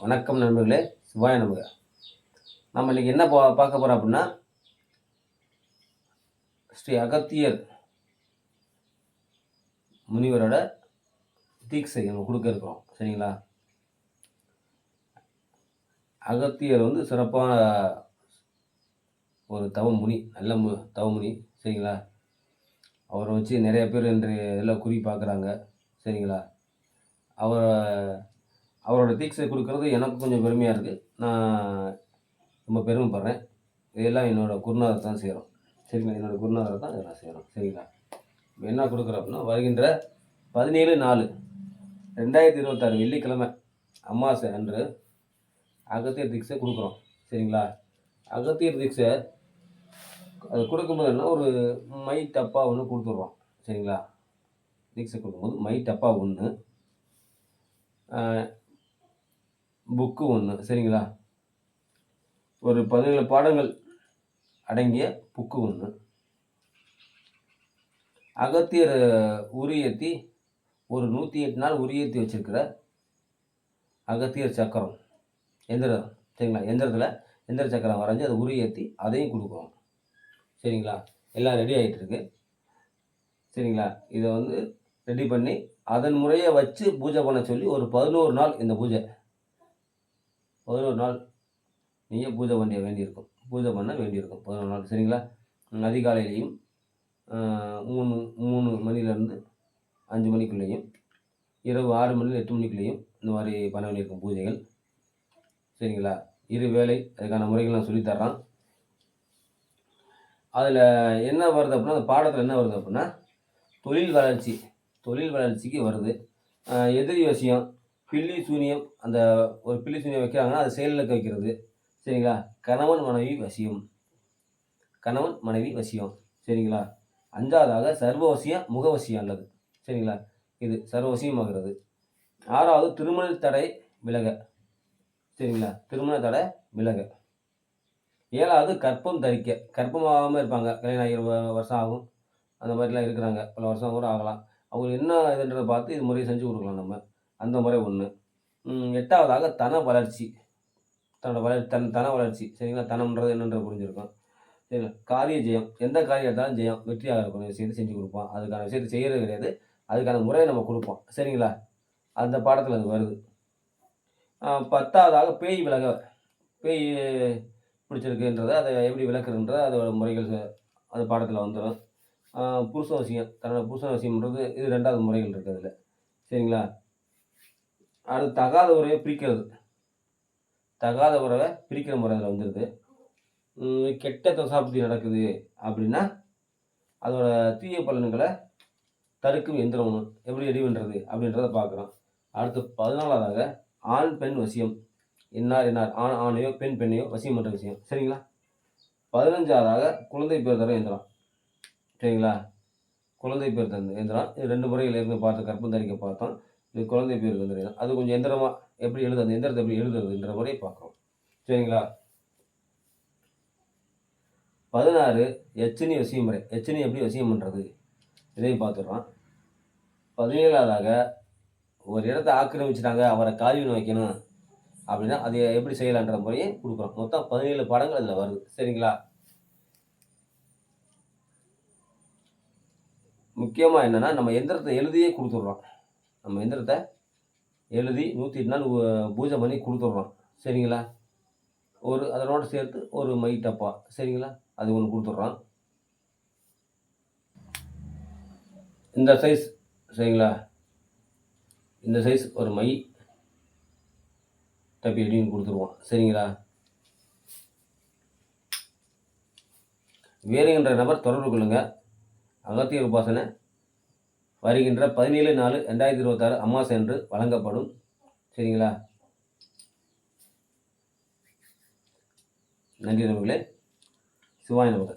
வணக்கம் நண்பர்களே, சிவாய நமக. நம்ம இன்னைக்கு என்ன பார்க்க போகிறோம் அப்படின்னா, ஸ்ரீ அகத்தியர் முனிவரோட தீட்சை நம்ம கொடுக்க இருக்கிறோம். சரிங்களா? அகத்தியர் சிறப்பான ஒரு தவமுனி, நல்ல தவமுனி. சரிங்களா? அவரை வச்சு நிறைய பேர் இன்றைய இதில் குறி பார்க்குறாங்க. சரிங்களா? அவரோட தீட்சை கொடுக்கறது எனக்கு கொஞ்சம் பெருமையாக இருக்குது. நான் ரொம்ப பெருமைப்படுறேன். இதெல்லாம் என்னோடய குருநாதர் தான் செய்கிறோம். சரிங்களா? என்னோடய குருநாதர் தான் இதெல்லாம் செய்கிறோம். சரிங்களா? என்ன கொடுக்குறோம் அப்படின்னா, வருகின்ற 17/4/2026 வெள்ளிக்கிழமை அமாவாசை அன்று அகத்தியர் தீட்சை கொடுக்குறோம். சரிங்களா? அகத்தியர் தீட்சை அது கொடுக்கும்போது என்ன, ஒரு மை டப்பா ஒன்று கொடுத்துட்றோம். சரிங்களா? தீட்சை கொடுக்கும்போது மை டப்பா ஒன்று, புக்கு ஒன்று. சரிங்களா? ஒரு 17 பாடங்கள் அடங்கிய புக்கு ஒன்று, அகத்தியர் உரியேற்றி ஒரு 108 நாள் உரியேற்றி வச்சிருக்கிற அகத்தியர் சக்கரம் எந்திரம். சரிங்களா? எந்திர சக்கரம் வரைஞ்சி அதை உரியேற்றி அதையும் கொடுக்குறோம். சரிங்களா? எல்லாம் ரெடி ஆகிட்டு இருக்கு. சரிங்களா? இதை ரெடி பண்ணி அதன் முறையை வச்சு பூஜை பண்ண சொல்லி ஒரு 11 நாள் இந்த பூஜை 11 நாள் நீங்கள் பூஜை பண்ண வேண்டியிருக்கும். 11 நாள். சரிங்களா? அதிகாலையிலையும் 3 மணிலேருந்து 5 மணிக்குள்ளேயும், இரவு 6 மணி 8 மணிக்குள்ளேயும் இந்த மாதிரி பண்ண வேண்டியிருக்கும் பூஜைகள். சரிங்களா? இரு வேளை அதுக்கான முறைகள் நான் சொல்லித்தர்றேன். அதில் என்ன வருது அப்படின்னா, அந்த பாடத்தில் என்ன வருது அப்படின்னா, தொழில் வளர்ச்சிக்கு வருது. எதிரி வசியம், பில்லி சூனியம். அந்த ஒரு பில்லி சூனியம் வைக்கிறாங்கன்னா அது செயலுக்கு வைக்கிறது. சரிங்களா? கணவன் மனைவி வசியம். சரிங்களா? 5வதாக சர்வவசியம், முகவசியம் அல்லது. சரிங்களா? இது சர்வவசியமாகிறது. 6வது திருமண தடை விலக. சரிங்களா? திருமண தடை விலக. 7வது கற்பம் தரிக்க. கற்பமாகாமல் இருப்பாங்க, கல்யாணம் 20 வருஷம் ஆகும், அந்த மாதிரிலாம் இருக்கிறாங்க, பல வருஷம் கூட ஆகலாம். அவங்களுக்கு என்ன இதுன்றதை பார்த்து இது முறையை செஞ்சு கொடுக்கலாம் நம்ம. அந்த முறை ஒன்று. 8வதாக தன வளர்ச்சி. தன வளர்ச்சி. சரிங்களா? தனம்ன்றது என்னன்றது புரிஞ்சிருக்கும். சரிங்களா? காரிய ஜெயம். எந்த காரியம் எடுத்தாலும் ஜெயம், வெற்றியாக இருக்கணும் விஷயத்தை செஞ்சு கொடுப்போம். அதுக்கான விஷயத்தை செய்கிறது கிடையாது, அதுக்கான முறையை நம்ம கொடுப்போம். சரிங்களா? அந்த பாடத்தில் அது வருது. 10வதாக பேய் விலக. பேய் பிடிச்சிருக்குன்றதை அதை எப்படி விளக்குறதுன்றதை அதோட முறைகள் அந்த பாடத்தில் வந்துடும். புருஷவசியம். தன்னோட புருஷவசியம்ன்றது இது 2வது முறைகள் இருக்குது அதில். சரிங்களா? அடுத்து தகாத உறவை பிரிக்கிறது. தகாத உறவை பிரிக்கிற முறை அதில் வந்துடுது. கெட்ட தசாப்தி நடக்குது அப்படின்னா அதோட தீய பலன்களை தடுக்கும் எந்திரம் ஒன்று எப்படி ரெடி பண்ணுறது அப்படின்றத பார்க்குறோம். அடுத்து 14வதாக ஆண் பெண் வசியம். என்னார் ஆணையோ பெண்ணையோ வசியம் பண்ணுற விஷயம். சரிங்களா? 15வதாக குழந்தை பேர் தர எந்திரம். சரிங்களா? குழந்தை பேர் தந்த எந்திரம். இது 2 முறைகள் இருந்து பார்த்து கற்பம் தரிக்க பார்த்தோம். இது குழந்தை பேர் வந்துடும். அது கொஞ்சம் எந்திரமாக எப்படி எழுது, அந்த எந்திரத்தை எப்படி எழுதுறதுன்ற முறையை பார்க்குறோம். சரிங்களா? 16 எச்சினி வசியம் முறை. எச்சினி எப்படி வசியம் பண்ணுறது இதையும் பார்த்துடுறோம். 17வதாக ஒரு இடத்தை ஆக்கிரமிச்சிட்டாங்க, அவரை காரியம் வைக்கணும் அப்படின்னா அதை எப்படி செய்யலான்ற முறையை கொடுக்குறோம். மொத்தம் 17 பாடங்கள் அதில் வருது. சரிங்களா? முக்கியமாக என்னென்னா, நம்ம எந்திரத்தை எழுதியே கொடுத்துட்றோம். நம்ம எந்திரத்தை எழுதி 108 நாள் பூஜை பண்ணி கொடுத்துட்றோம். சரிங்களா? அதனோடு சேர்த்து ஒரு மை டப்பா. சரிங்களா? அது ஒன்று கொடுத்துட்றோம். இந்த சைஸ். சரிங்களா? இந்த சைஸ் ஒரு மை டப்பி அப்படின்னு கொடுத்துருவோம். சரிங்களா? வேறுகின்ற நபர் தொடர்பு கொள்ளுங்க. அகத்தியர் உபாசனை வருகின்ற 17/4/2026 அமாவாசை அன்று வழங்கப்படும். சரிங்களா? நன்றி நண்பர்களே. சிவாய நமக.